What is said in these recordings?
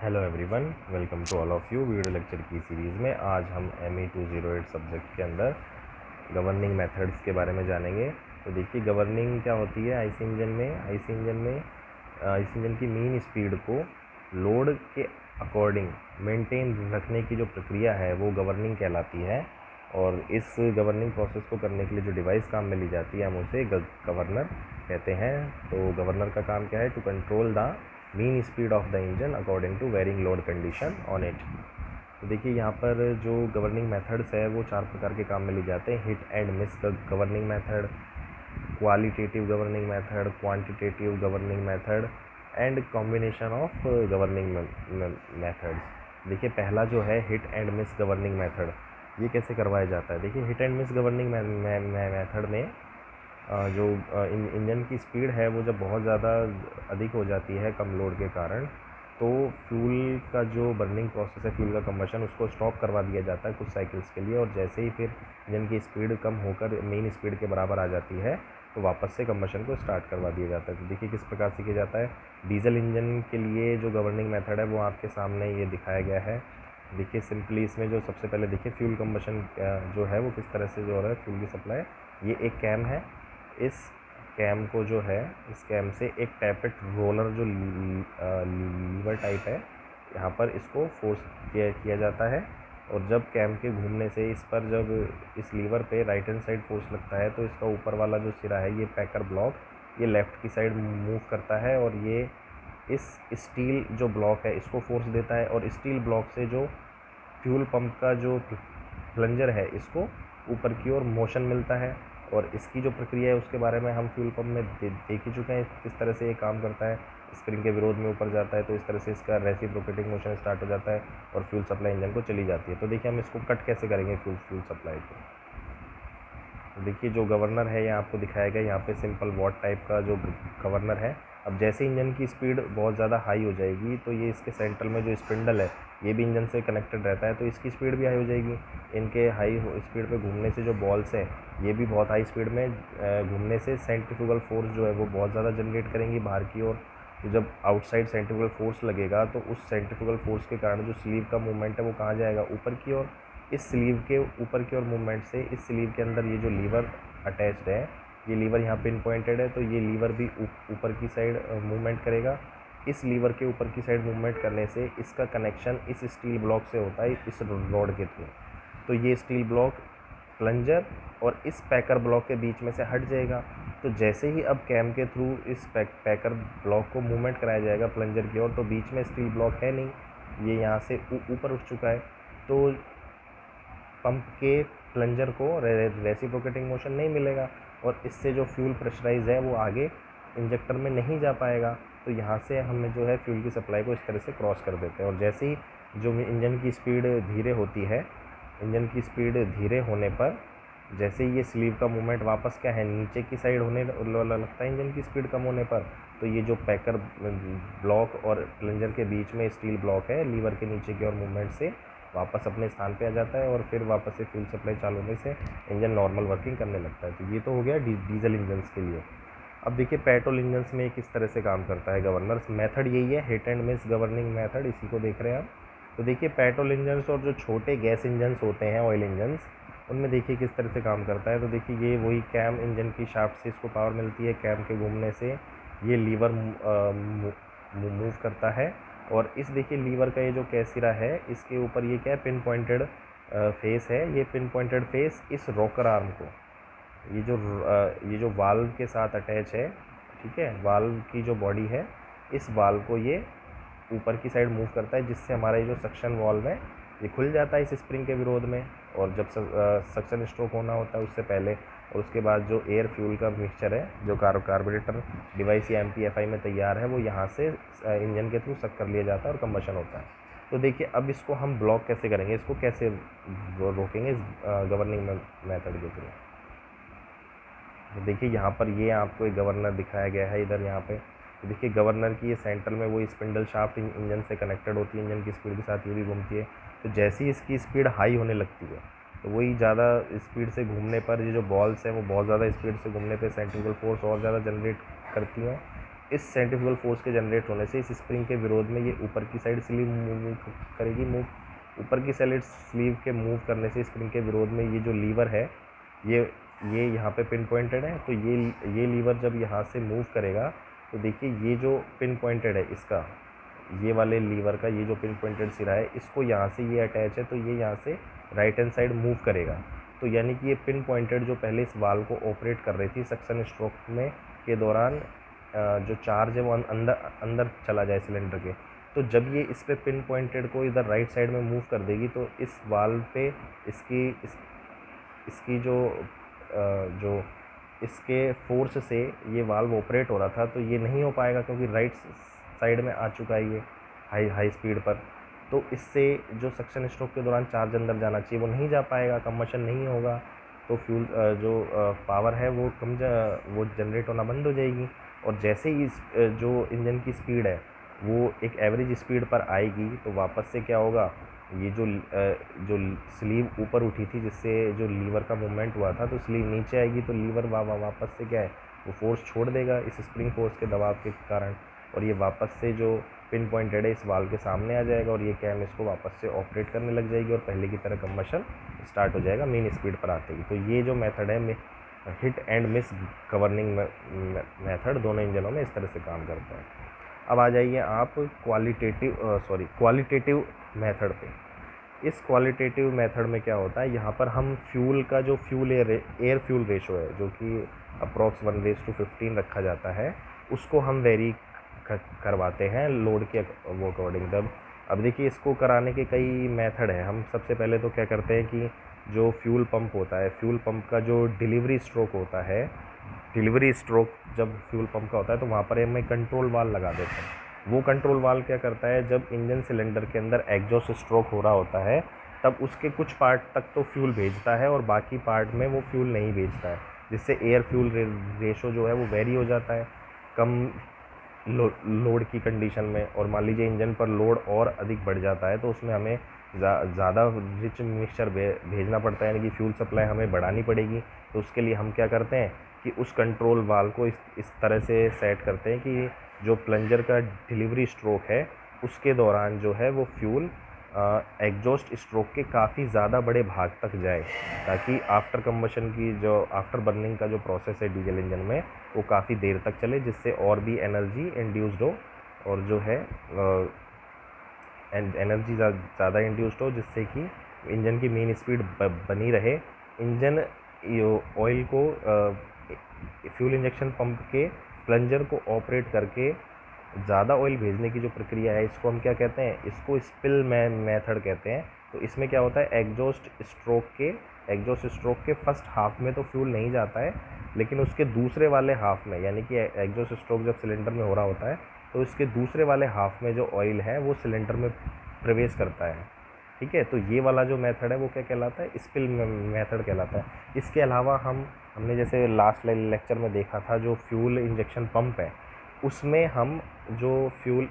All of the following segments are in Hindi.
Hello everyone, welcome to all of you. Video lecture की सीरीज़ में आज हम ME 208 सब्जेक्ट के अंदर गवर्निंग मेथड्स के बारे में जानेंगे। तो देखिए, गवर्निंग क्या होती है आईसी इंजन में। आईसी इंजन की मीन स्पीड को लोड के अकॉर्डिंग मेंटेन रखने की जो प्रक्रिया है वो गवर्निंग कहलाती है। और इस गवर्निंग प्रोसेस को करने के लिए जो डिवाइस काम में ली जाती है हम उसे गवर्नर कहते हैं। तो गवर्नर का काम क्या है? To control the mean speed of the engine according to varying load condition on it. तो देखिए, यहाँ पर जो गवर्निंग मेथड्स है वो 4 प्रकार के काम में ले जाते हैं। Hit and miss governing method, qualitative governing method, quantitative governing method and combination of governing methods. देखिए, पहला जो है hit and miss governing method, ये कैसे करवाया जाता है? देखिए, hit and miss governing method में जो इंजन की स्पीड है वो जब बहुत ज़्यादा अधिक हो जाती है कम लोड के कारण, तो फ्यूल का जो बर्निंग प्रोसेस है, फ्यूल का कंबशन, उसको स्टॉप करवा दिया जाता है कुछ साइकिल्स के लिए। और जैसे ही फिर इंजन की स्पीड कम होकर मेन स्पीड के बराबर आ जाती है तो वापस से कंबशन को स्टार्ट करवा दिया जाता है। तो देखिए किस प्रकार से किया जाता है। डीजल इंजन के लिए जो गवर्निंग मेथड है वो आपके सामने ये दिखाया गया है। देखिए सिंपली इसमें जो सबसे पहले देखिए फ्यूल कंबशन जो है वो किस तरह से जो हो रहा है। फ्यूल की सप्लाई, ये एक कैम है। इस कैम को जो है, इस कैम से एक टैपेट रोलर जो लीवर टाइप है, यहाँ पर इसको फोर्स किया जाता है। और जब कैम के घूमने से इस पर जब इस लीवर पे राइट हैंड साइड फोर्स लगता है तो इसका ऊपर वाला जो सिरा है, ये पैकर ब्लॉक, ये लेफ़्ट की साइड मूव करता है और ये इस स्टील जो ब्लॉक है इसको फोर्स देता है। और स्टील ब्लॉक से जो फ्यूल पंप का जो प्लंजर है इसको ऊपर की ओर मोशन मिलता है। और इसकी जो प्रक्रिया है उसके बारे में हम फ्यूल पंप में देख ही चुके हैं किस तरह से ये काम करता है। स्प्रिंग के विरोध में ऊपर जाता है तो इस तरह से इसका रेसिप्रोकेटिंग मोशन स्टार्ट हो जाता है और फ्यूल सप्लाई इंजन को चली जाती है। तो देखिए हम इसको कट कैसे करेंगे फ्यूल सप्लाई को। तो देखिए जो गवर्नर है यहाँ आपको दिखाया गया, यहाँ पे सिंपल वॉट टाइप का जो गवर्नर है। अब जैसे इंजन की स्पीड बहुत ज़्यादा हाई हो जाएगी तो ये इसके सेंट्रल में जो स्पिंडल है ये भी इंजन से कनेक्टेड रहता है, तो इसकी स्पीड भी हाई हो जाएगी। इनके हाई स्पीड पे घूमने से जो बॉल्स हैं ये भी बहुत हाई स्पीड में घूमने से सेंट्रीफ्यूगल फोर्स जो है वो बहुत ज़्यादा जनरेट करेंगी बाहर की ओर। तो जब आउटसाइड सेंट्रीफ्यूगल फोर्स लगेगा तो उस सेंट्रीफ्यूगल फोर्स के कारण जो स्लीव का मूवमेंट है वो कहाँ जाएगा? ऊपर की ओर। इस स्लीव के ऊपर की ओर मूवमेंट से इस स्लीव के अंदर ये जो लीवर अटैच्ड है, ये लीवर यहाँ पिन पॉइंटेड है, तो ये लीवर भी ऊपर की साइड मूवमेंट करेगा। इस लीवर के ऊपर की साइड मूवमेंट करने से इसका कनेक्शन इस स्टील ब्लॉक से होता है, इस रॉड के थ्रू। तो ये स्टील ब्लॉक प्लंजर और इस पैकर ब्लॉक के बीच में से हट जाएगा। तो जैसे ही अब कैम के थ्रू इस पैकर ब्लॉक को मूवमेंट कराया जाएगा प्लंजर की ओर, तो बीच में स्टील ब्लॉक है नहीं, ये यहाँ से ऊपर उठ चुका है। तो पंप के प्लंजर को रेसिप्रोकेटिंग मोशन नहीं मिलेगा और इससे जो फ्यूल प्रेशराइज है वो आगे इंजेक्टर में नहीं जा पाएगा। तो यहाँ से हमें जो है फ्यूल की सप्लाई को इस तरह से क्रॉस कर देते हैं। और जैसे ही जो इंजन की स्पीड धीरे होती है, इंजन की स्पीड धीरे होने पर जैसे ही ये स्लीव का मूवमेंट वापस क्या है नीचे की साइड होने लगता है इंजन की स्पीड कम होने पर, तो ये जो पैकर ब्लॉक और प्लंजर के बीच में स्टील ब्लॉक है, लीवर के नीचे की ओर मूवमेंट से वापस अपने स्थान पे आ जाता है और फिर वापस से फ्यूल सप्लाई चालू होने से इंजन नॉर्मल वर्किंग करने लगता है। तो ये तो हो गया डीजल इंजन्स के लिए। अब देखिए पेट्रोल इंजन्स में किस तरह से काम करता है गवर्नर्स मेथड, यही है hit and miss governing method, इसी को देख रहे हैं आप। तो देखिए पेट्रोल इंजन्स और जो छोटे गैस इंजन्स होते हैं, ऑयल इंजन्स, उनमें देखिए किस तरह से काम करता है। तो देखिए ये वही कैम इंजन की शाफ्ट से इसको पावर मिलती है, कैम के घूमने से ये लीवर मूव करता है। और इस देखिए लीवर का ये जो कैसिरा है इसके ऊपर ये क्या है, पिन पॉइंटेड फेस है। ये पिन पॉइंटेड फेस इस रॉकर आर्म को, ये जो वाल्व के साथ अटैच है, ठीक है, वाल्व की जो बॉडी है, इस वाल्व को ये ऊपर की साइड मूव करता है, जिससे हमारा ये जो सक्शन वाल्व है ये खुल जाता है इस स्प्रिंग के विरोध में। और जब सक्शन स्ट्रोक होना होता है उससे पहले और उसके बाद जो एयर फ्यूल का मिक्सचर है जो कार्बोरेटर डिवाइस या MPFI में तैयार है वो यहाँ से इंजन के थ्रू सक कर लिया जाता है और कंबशन होता है। तो देखिए अब इसको हम ब्लॉक कैसे करेंगे, इसको कैसे रोकेंगे इस गवर्निंग मेथड के थ्रू। तो देखिए यहाँ पर ये आपको एक गवर्नर दिखाया गया है इधर यहाँ पे। तो देखिए गवर्नर की ये सेंटर में वो स्पिंडल शाफ्ट इंजन से कनेक्टेड होती है, इंजन की स्पीड के साथ ये भी घूमती है। तो जैसे ही इसकी स्पीड हाई होने लगती है तो वही ज़्यादा स्पीड से घूमने पर ये जो बॉल्स हैं वो बहुत ज़्यादा स्पीड से घूमने पर सेंट्रीफ्यूगल फोर्स और ज़्यादा जनरेट करती हैं। इस सेंट्रीफ्यूगल फोर्स के जनरेट होने से इस स्प्रिंग के विरोध में ये ऊपर की साइड स्लीव मूव करेगी। ऊपर की साइड स्लीव के मूव करने से स्प्रिंग के विरोध में ये जो लीवर है ये यहाँ पे पिन पॉइंटेड है। तो ये लीवर जब यहाँ से मूव करेगा तो देखिए ये जो पिन पॉइंटेड है इसका, ये वाले लीवर का ये जो पिन पॉइंटेड सिरा है, इसको यहाँ से ये अटैच है तो ये यहाँ से राइट हैंड साइड मूव करेगा। तो यानी कि ये पिन पॉइंटेड जो पहले इस वाल्व को ऑपरेट कर रही थी सक्शन स्ट्रोक में के दौरान जो चार्ज है वो अंदर चला जाए सिलेंडर के, तो जब ये इस पे पिन पॉइंटेड को इधर राइट साइड में मूव कर देगी तो इस वाल्व पे इसकी जो इसके फोर्स से ये वाल्व ऑपरेट हो रहा था तो ये नहीं हो पाएगा क्योंकि राइट साइड में आ चुका है ये हाई स्पीड पर। तो इससे जो सक्शन स्ट्रोक के दौरान चार्ज अंदर जाना चाहिए वो नहीं जा पाएगा, कंबशन नहीं होगा, तो फ्यूल जो पावर है वो वो जनरेट होना बंद हो जाएगी। और जैसे ही जो इंजन की स्पीड है वो एक एवरेज स्पीड पर आएगी तो वापस से क्या होगा, ये जो स्लीव ऊपर उठी थी जिससे जो लीवर का मूवमेंट हुआ था तो स्लीव नीचे आएगी तो लीवर वापस से क्या है वो फोर्स छोड़ देगा इस स्प्रिंग फोर्स के दबाव के कारण, और ये वापस से जो पिन पॉइंटेड है इस वाल्व के सामने आ जाएगा और ये कैम इसको वापस से ऑपरेट करने लग जाएगी और पहले की तरह कंबशन स्टार्ट हो जाएगा मेन स्पीड पर आते ही। तो ये जो मेथड है hit and miss governing method दोनों इंजनों में इस तरह से काम करता है। अब आ जाइए आप क्वालिटेटिव मेथड पे। इस क्वालिटेटिव मेथड में क्या होता है, यहाँ पर हम फ्यूल का जो एयर फ्यूल रेशो है जो कि अप्रॉक्स 1:15 रखा जाता है उसको हम वेरी करवाते हैं लोड के वो अकॉर्डिंग। अब देखिए इसको कराने के कई मेथड हैं। हम सबसे पहले तो क्या करते हैं कि जो फ्यूल पंप होता है, फ्यूल पंप का जो डिलीवरी स्ट्रोक होता है, डिलीवरी स्ट्रोक जब फ्यूल पंप का होता है तो वहाँ पर हमें कंट्रोल वाल्व लगा देते हैं। वो कंट्रोल वाल्व क्या करता है, जब इंजन सिलेंडर के अंदर एग्जॉस्ट स्ट्रोक हो रहा होता है तब उसके कुछ पार्ट तक तो फ्यूल भेजता है और बाकी पार्ट में वो फ्यूल नहीं भेजता है, जिससे एयर फ्यूल रेशो जो है वो वेरी हो जाता है कम लोड की कंडीशन में। और मान लीजिए इंजन पर लोड और अधिक बढ़ जाता है तो उसमें हमें ज़्यादा रिच मिक्सचर भेजना पड़ता है, यानी कि फ्यूल सप्लाई हमें बढ़ानी पड़ेगी। तो उसके लिए हम क्या करते हैं कि उस कंट्रोल वाल्व को इस तरह से सेट करते हैं कि जो प्लंजर का डिलीवरी स्ट्रोक है उसके दौरान जो है वो फ्यूल एग्जॉस्ट स्ट्रोक के काफ़ी ज़्यादा बड़े भाग तक जाए, ताकि आफ्टर कंबशन की जो आफ्टर बर्निंग का जो प्रोसेस है डीजल इंजन में वो काफ़ी देर तक चले, जिससे और भी एनर्जी इंड्यूस्ड हो और जो है एनर्जी ज़्यादा इंड्यूस्ड हो, जिससे कि इंजन की मेन स्पीड बनी रहे। इंजन ऑयल को फ्यूल इंजेक्शन पंप के प्लंजर को ऑपरेट करके ज़्यादा ऑयल भेजने की जो प्रक्रिया है इसको हम क्या कहते हैं, इसको स्पिल मेथड कहते हैं। तो इसमें क्या होता है, एग्जॉस्ट स्ट्रोक के फर्स्ट हाफ में तो फ्यूल नहीं जाता है, लेकिन उसके दूसरे वाले हाफ में, यानी कि एग्जॉस्ट स्ट्रोक जब सिलेंडर में हो रहा होता है तो इसके दूसरे वाले हाफ में जो ऑयल है वो सिलेंडर में प्रवेश करता है। ठीक है, तो ये वाला जो मेथड है वो क्या कहलाता है, स्पिल मेथड कहलाता है। इसके अलावा हमने जैसे लास्ट लेक्चर में देखा था जो फ्यूल इंजेक्शन पंप है उसमें हम जो फ्यूल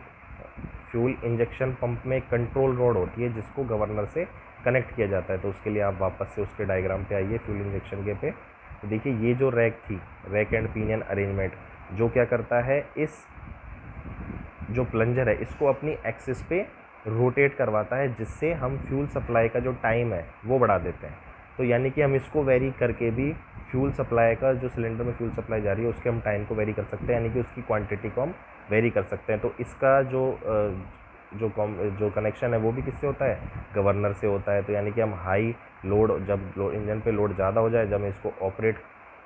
इंजेक्शन पंप में कंट्रोल रॉड होती है जिसको गवर्नर से कनेक्ट किया जाता है। तो उसके लिए आप वापस से उसके डायग्राम पे आइए फ्यूल इंजेक्शन के पे। तो देखिए ये जो रैक एंड पिनियन अरेंजमेंट जो क्या करता है, इस जो प्लंजर है इसको अपनी एक्सिस पे रोटेट करवाता है, जिससे हम फ्यूल सप्लाई का जो टाइम है वो बढ़ा देते हैं। तो यानी कि हम इसको वेरी करके भी फ्यूल सप्लाई का जो सिलेंडर में फ्यूल सप्लाई जा रही है उसके हम टाइम को वेरी कर सकते हैं, यानी कि उसकी क्वांटिटी को हम वेरी कर सकते हैं। तो इसका जो कनेक्शन है वो भी किससे होता है, गवर्नर से होता है। तो यानी कि हम हाई लोड जब इंजन पे लोड ज़्यादा हो जाए, जब हम इसको ऑपरेट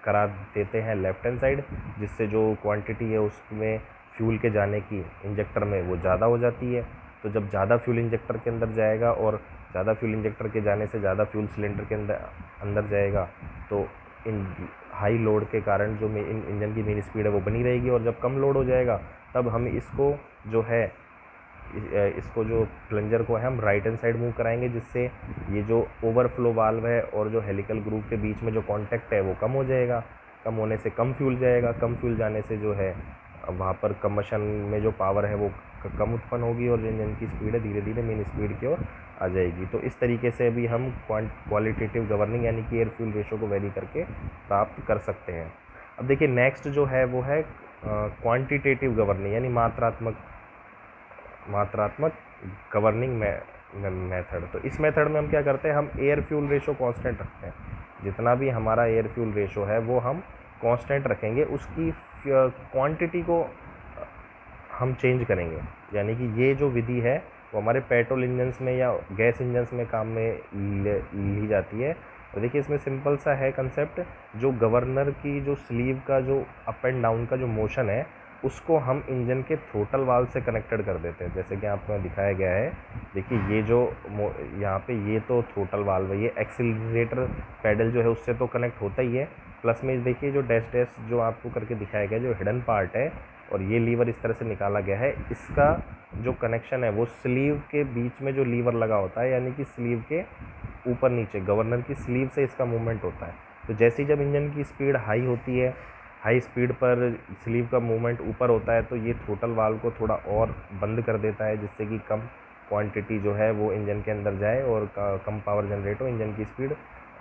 करा देते हैं लेफ्ट हैंड साइड, जिससे जो क्वांटिटी है उसमें फ्यूल के जाने की इंजेक्टर में वो ज़्यादा हो जाती है। तो जब ज़्यादा फ्यूल इंजेक्टर के अंदर जाएगा और ज़्यादा फ्यूल इंजेक्टर के जाने से ज़्यादा फ्यूल सिलेंडर के अंदर जाएगा, तो इन हाई लोड के कारण जो इंजन की मेन स्पीड है वो बनी रहेगी। और जब कम लोड हो जाएगा तब हम इसको जो प्लंजर को है हम राइट हैंड साइड मूव कराएंगे, जिससे ये जो ओवरफ्लो वाल्व है और जो हेलिकल ग्रूव के बीच में जो कांटेक्ट है वो कम हो जाएगा। कम होने से कम फ्यूल जाएगा, कम फ्यूल जाने से जो है वहाँ पर कंबशन में जो पावर है वो कम उत्पन्न होगी और जो इंजन की स्पीड है धीरे धीरे मेन स्पीड की ओर आ जाएगी। तो इस तरीके से भी हम क्वालिटेटिव गवर्निंग यानी कि एयर फ्यूल रेशो को वेरी करके प्राप्त कर सकते हैं। अब देखिए नेक्स्ट जो है वो है क्वांटिटेटिव गवर्निंग यानी मात्रात्मक गवर्निंग मेथड। तो इस मेथड में हम क्या करते हैं, हम एयर फ्यूल रेशो कांस्टेंट रखते हैं। जितना भी हमारा एयर फ्यूल रेशो है वो हम कांस्टेंट रखेंगे, उसकी क्वांटिटी को हम चेंज करेंगे। यानी कि ये जो विधि है वो हमारे पेट्रोल इंजन्स में या गैस इंजन्स में काम में ली जाती है। और देखिए इसमें सिंपल सा है कंसेप्ट, जो गवर्नर की जो स्लीव का जो अप एंड डाउन का जो मोशन है उसको हम इंजन के थ्रोटल वाल्व से कनेक्टेड कर देते हैं। जैसे कि आपको दिखाया गया है, देखिए ये जो यहाँ पे ये तो थ्रोटल वाल्व है, ये एक्सीलरेटर पैडल जो है उससे तो कनेक्ट होता ही है। प्लस में देखिए जो डैश डैश जो आपको करके दिखाया गया, जो हिडन पार्ट है और ये लीवर इस तरह से निकाला गया है, इसका जो कनेक्शन है वो स्लीव के बीच में जो लीवर लगा होता है, यानी कि स्लीव के ऊपर नीचे गवर्नर की स्लीव से इसका मूवमेंट होता है। तो जैसे ही जब इंजन की स्पीड हाई होती है, हाई स्पीड पर स्लीव का मूवमेंट ऊपर होता है, तो ये थ्रोटल वाल्व को थोड़ा और बंद कर देता है, जिससे कि कम क्वांटिटी जो है वो इंजन के अंदर जाए और कम पावर जनरेट हो, इंजन की स्पीड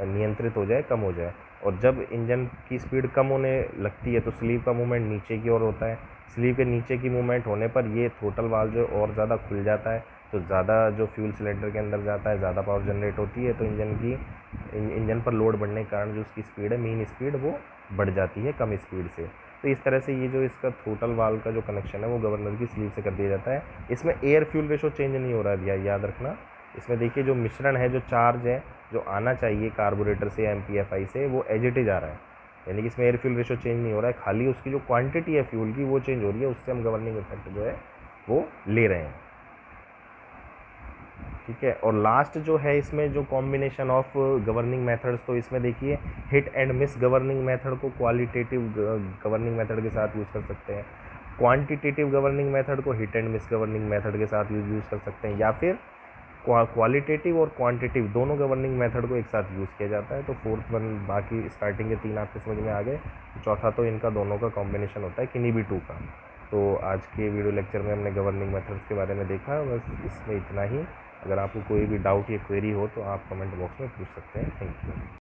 नियंत्रित हो जाए, कम हो जाए। और जब इंजन की स्पीड कम होने लगती है तो स्लीव का मूवमेंट नीचे की ओर होता है। स्लीव के नीचे की मूवमेंट होने पर ये थ्रोटल वाल्व जो और ज़्यादा खुल जाता है, तो ज़्यादा जो फ्यूल सिलेंडर के अंदर जाता है, ज़्यादा पावर जनरेट होती है, तो इंजन पर लोड बढ़ने के कारण जो उसकी स्पीड है, मीन स्पीड, वो बढ़ जाती है कम स्पीड से। तो इस तरह से ये जो इसका थ्रोटल वाल्व का जो कनेक्शन है वो गवर्नर की स्लीव से कर दिया जाता है। इसमें एयर फ्यूल रेशो चेंज नहीं हो रहा है भैया, याद रखना। इसमें देखिए जो मिश्रण है, जो चार्ज है जो आना चाहिए कार्बोरेटर से या MPFI से, वो एज इट इज आ रहा है। यानी कि इसमें एयर फ्यूल रेशो चेंज नहीं हो रहा है, खाली उसकी जो क्वांटिटी है फ्यूल की वो चेंज हो रही है, उससे हम गवर्निंग इफेक्ट जो है वो ले रहे हैं। ठीक है। और लास्ट जो है इसमें जो कॉम्बिनेशन ऑफ गवर्निंग मेथड्स, तो इसमें देखिए hit and miss governing method को क्वालिटेटिव गवर्निंग मेथड के साथ यूज़ कर सकते हैं, क्वांटिटेटिव गवर्निंग मेथड को hit and miss governing method के साथ यूज़ कर सकते हैं, या फिर क्वालिटेटिव और क्वांटिटिव दोनों गवर्निंग मेथड को एक साथ यूज़ किया जाता है। तो फोर्थ वन, बाकी स्टार्टिंग के 3 आपके समझ में आ गए। चौथा तो इनका दोनों का कॉम्बिनेशन होता है, किन्हीं भी 2 का। तो आज के वीडियो लेक्चर में हमने गवर्निंग मेथड्स के बारे में देखा, बस इसमें इतना ही। अगर आपको कोई भी डाउट या क्वेरी हो तो आप कमेंट बॉक्स में पूछ सकते हैं। Thank you.